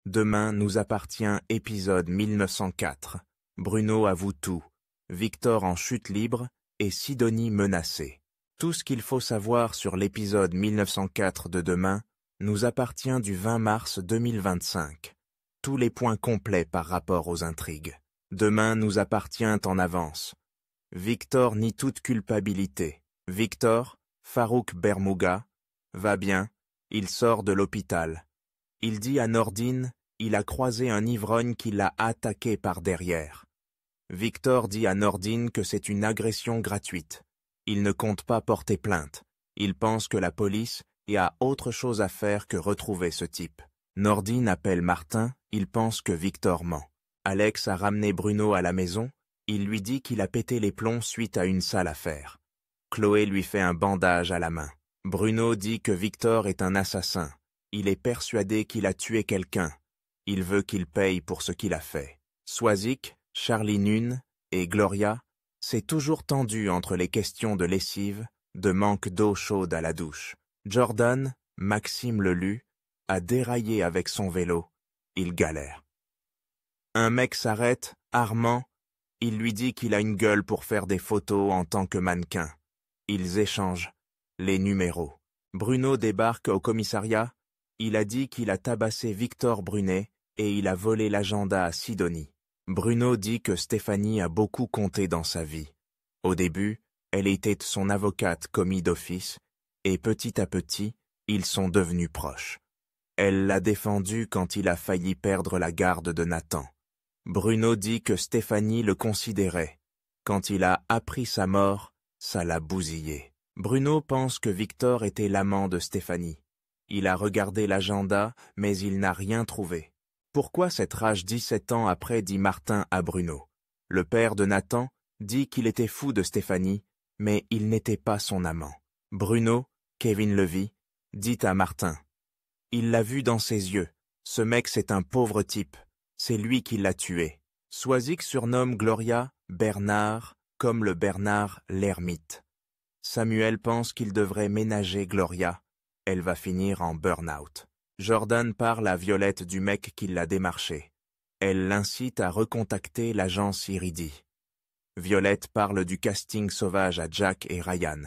Demain nous appartient épisode 1904. Bruno avoue tout. Victor en chute libre et Sidonie menacée. Tout ce qu'il faut savoir sur l'épisode 1904 de Demain nous appartient du 20 mars 2025. Tous les points complets par rapport aux intrigues. Demain nous appartient en avance. Victor nie toute culpabilité. Victor, Farouk Bermouga, va bien, il sort de l'hôpital. Il dit à Nordine, il a croisé un ivrogne qui l'a attaqué par derrière. Victor dit à Nordine que c'est une agression gratuite. Il ne compte pas porter plainte. Il pense que la police a autre chose à faire que retrouver ce type. Nordine appelle Martin, il pense que Victor ment. Alex a ramené Bruno à la maison, il lui dit qu'il a pété les plombs suite à une sale affaire. Chloé lui fait un bandage à la main. Bruno dit que Victor est un assassin. Il est persuadé qu'il a tué quelqu'un. Il veut qu'il paye pour ce qu'il a fait. Swazik, Charlie Nunn et Gloria, c'est toujours tendu entre les questions de lessive, de manque d'eau chaude à la douche. Jordan, Maxime Lelu, a déraillé avec son vélo. Il galère. Un mec s'arrête, Armand. Il lui dit qu'il a une gueule pour faire des photos en tant que mannequin. Ils échangent les numéros. Bruno débarque au commissariat. Il a dit qu'il a tabassé Victor Brunet et il a volé l'agenda à Sidonie. Bruno dit que Stéphanie a beaucoup compté dans sa vie. Au début, elle était son avocate commis d'office et petit à petit, ils sont devenus proches. Elle l'a défendu quand il a failli perdre la garde de Nathan. Bruno dit que Stéphanie le considérait. Quand il a appris sa mort, ça l'a bousillé. Bruno pense que Victor était l'amant de Stéphanie. Il a regardé l'agenda, mais il n'a rien trouvé. Pourquoi cette rage 17 ans après, dit Martin à Bruno. Le père de Nathan dit qu'il était fou de Stéphanie, mais il n'était pas son amant. Bruno, Kevin Levy, dit à Martin. Il l'a vu dans ses yeux. Ce mec c'est un pauvre type. C'est lui qui l'a tué. Swazik surnomme Gloria Bernard, comme le Bernard l'ermite. Samuel pense qu'il devrait ménager Gloria. Elle va finir en burn-out. Jordan parle à Violette du mec qui l'a démarché. Elle l'incite à recontacter l'agence Iridi. Violette parle du casting sauvage à Jack et Ryan.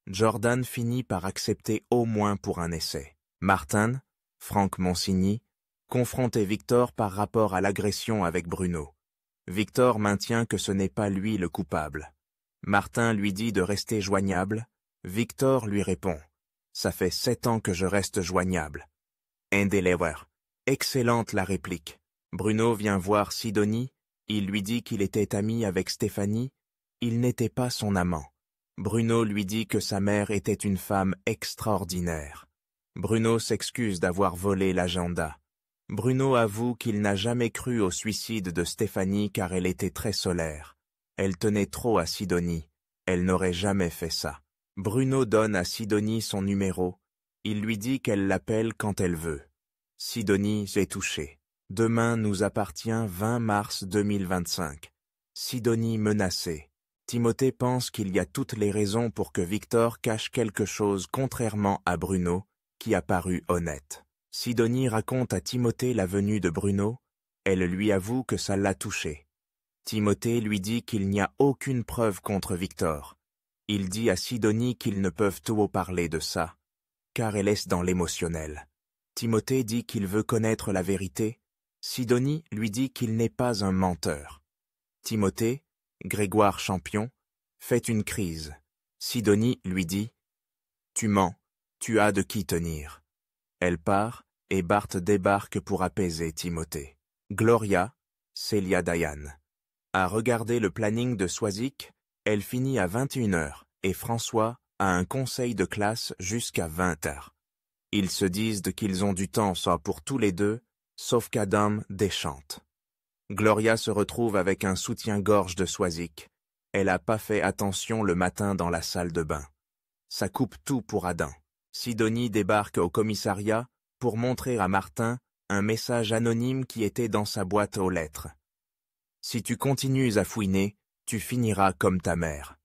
Jordan finit par accepter au moins pour un essai. Martin, Franck Monsigny, confrontait Victor par rapport à l'agression avec Bruno. Victor maintient que ce n'est pas lui le coupable. Martin lui dit de rester joignable. Victor lui répond. Ça fait 7 ans que je reste joignable. Indelewer. Excellente la réplique. Bruno vient voir Sidonie. Il lui dit qu'il était ami avec Stéphanie. Il n'était pas son amant. Bruno lui dit que sa mère était une femme extraordinaire. Bruno s'excuse d'avoir volé l'agenda. Bruno avoue qu'il n'a jamais cru au suicide de Stéphanie car elle était très solaire. Elle tenait trop à Sidonie. Elle n'aurait jamais fait ça. Bruno donne à Sidonie son numéro. Il lui dit qu'elle l'appelle quand elle veut. Sidonie est touchée. Demain nous appartient 20 mars 2025. Sidonie menacée. Timothée pense qu'il y a toutes les raisons pour que Victor cache quelque chose contrairement à Bruno, qui a paru honnête. Sidonie raconte à Timothée la venue de Bruno. Elle lui avoue que ça l'a touché. Timothée lui dit qu'il n'y a aucune preuve contre Victor. Il dit à Sidonie qu'ils ne peuvent trop parler de ça, car elle est dans l'émotionnel. Timothée dit qu'il veut connaître la vérité. Sidonie lui dit qu'il n'est pas un menteur. Timothée, Grégoire Champion, fait une crise. Sidonie lui dit « Tu mens, tu as de qui tenir ». Elle part et Bart débarque pour apaiser Timothée. Gloria, Célia Dayan, a regardé le planning de Swazik. Elle finit à 21h et François a un conseil de classe jusqu'à 20h. Ils se disent qu'ils ont du temps soit pour tous les deux, sauf qu'Adam déchante. Gloria se retrouve avec un soutien-gorge de Swazik. Elle n'a pas fait attention le matin dans la salle de bain. Ça coupe tout pour Adam. Sidonie débarque au commissariat pour montrer à Martin un message anonyme qui était dans sa boîte aux lettres. « Si tu continues à fouiner, tu finiras comme ta mère.